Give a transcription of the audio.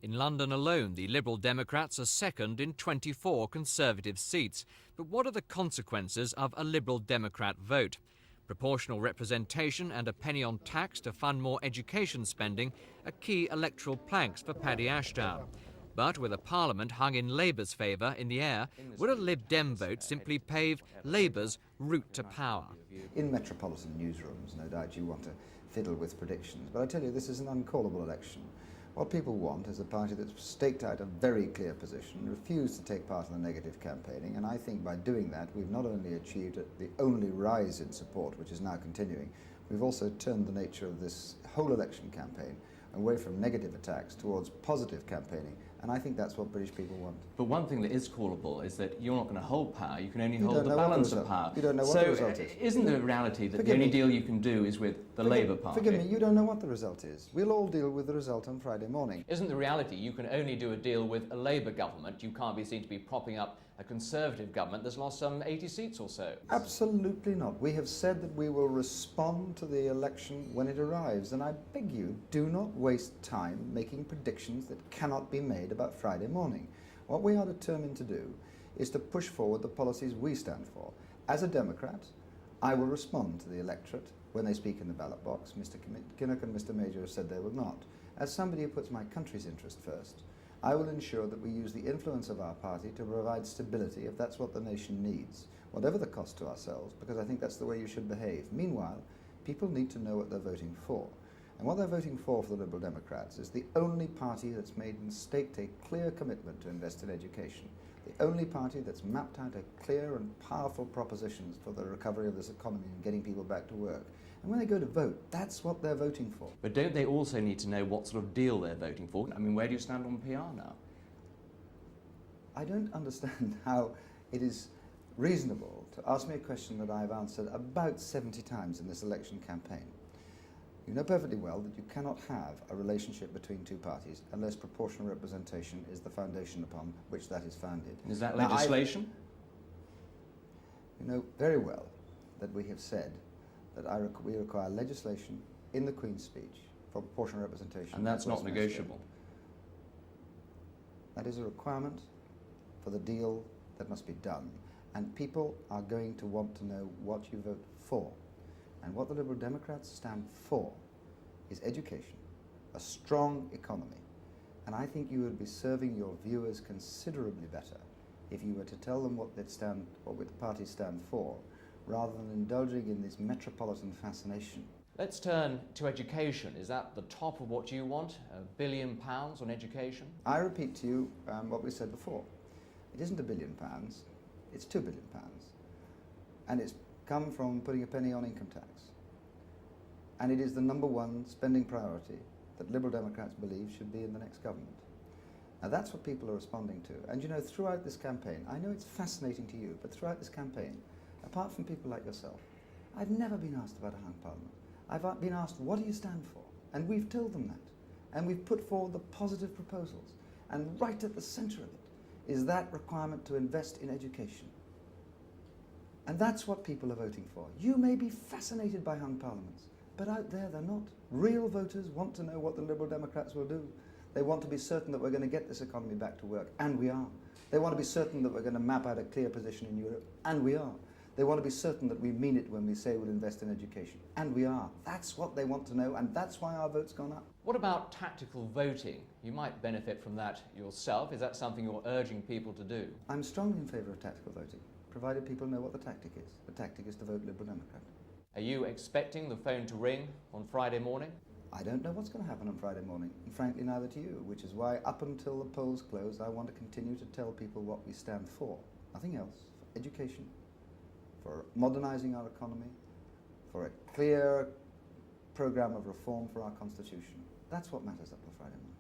In London alone, the Liberal Democrats are second in 24 Conservative seats. But what are the consequences of a Liberal Democrat vote? Proportional representation and a penny on tax to fund more education spending are key electoral planks for Paddy Ashdown. But with a parliament hung in Labour's favour in the air, would a Lib Dem vote simply pave Labour's route to power? In metropolitan newsrooms, no doubt you want to fiddle with predictions, but I tell you, this is an uncallable election. What people want is a party that's staked out a very clear position, refused to take part in the negative campaigning, and I think by doing that we've not only achieved the only rise in support, which is now continuing, we've also turned the nature of this whole election campaign away from negative attacks towards positive campaigning, and I think that's what British people want. But one thing that is callable is that you're not going to hold power, you can only hold the balance of power. You don't know what the result is. Isn't the reality that the only deal you can do is with the Labour Party? Forgive me, you don't know what the result is. We'll all deal with the result on Friday morning. Isn't the reality you can only do a deal with a Labour government? You can't be seen to be propping up a Conservative government that's lost some 80 seats or so. Absolutely not. We have said that we will respond to the election when it arrives, and I beg you, do not waste time making predictions that cannot be made about Friday morning. What we are determined to do is to push forward the policies we stand for. As a Democrat, I will respond to the electorate when they speak in the ballot box. Mr. Kinnock and Mr. Major have said they will not. As somebody who puts my country's interest first, I will ensure that we use the influence of our party to provide stability if that's what the nation needs, whatever the cost to ourselves, because I think that's the way you should behave. Meanwhile, people need to know what they're voting for. And what they're voting for the Liberal Democrats is the only party that's made and staked a clear commitment to invest in education, the only party that's mapped out a clear and powerful propositions for the recovery of this economy and getting people back to work. And when they go to vote, that's what they're voting for. But don't they also need to know what sort of deal they're voting for? I mean, where do you stand on PR now? I don't understand how it is reasonable to ask me a question that I've answered about 70 times in this election campaign. You know perfectly well that you cannot have a relationship between two parties unless proportional representation is the foundation upon which that is founded. Is that legislation? You know very well that we have said that we require legislation in the Queen's speech for proportional representation. And that's not negotiable. That is a requirement for the deal that must be done. And people are going to want to know what you vote for. And what the Liberal Democrats stand for is education, a strong economy. And I think you would be serving your viewers considerably better if you were to tell them what the parties stand for, rather than indulging in this metropolitan fascination. Let's turn to education. Is that the top of what you want? £1 billion on education? I repeat to you what we said before. It isn't £1 billion, it's £2 billion. And it's come from putting a penny on income tax. And it is the #1 spending priority that Liberal Democrats believe should be in the next government. Now that's what people are responding to. And you know, throughout this campaign, I know it's fascinating to you, but throughout this campaign, apart from people like yourself, I've never been asked about a hung parliament. I've been asked, what do you stand for? And we've told them that. And we've put forward the positive proposals. And right at the centre of it is that requirement to invest in education. And that's what people are voting for. You may be fascinated by hung parliaments, but out there they're not. Real voters want to know what the Liberal Democrats will do. They want to be certain that we're going to get this economy back to work, and we are. They want to be certain that we're going to map out a clear position in Europe, and we are. They want to be certain that we mean it when we say we'll invest in education, and we are. That's what they want to know, and that's why our vote's gone up. What about tactical voting? You might benefit from that yourself. Is that something you're urging people to do? I'm strongly in favour of tactical voting, provided people know what the tactic is. The tactic is to vote Liberal Democrat. Are you expecting the phone to ring on Friday morning? I don't know what's going to happen on Friday morning, and frankly neither to you, which is why up until the polls close I want to continue to tell people what we stand for. Nothing else. For education, for modernising our economy, for a clear programme of reform for our constitution. That's what matters up till Friday morning.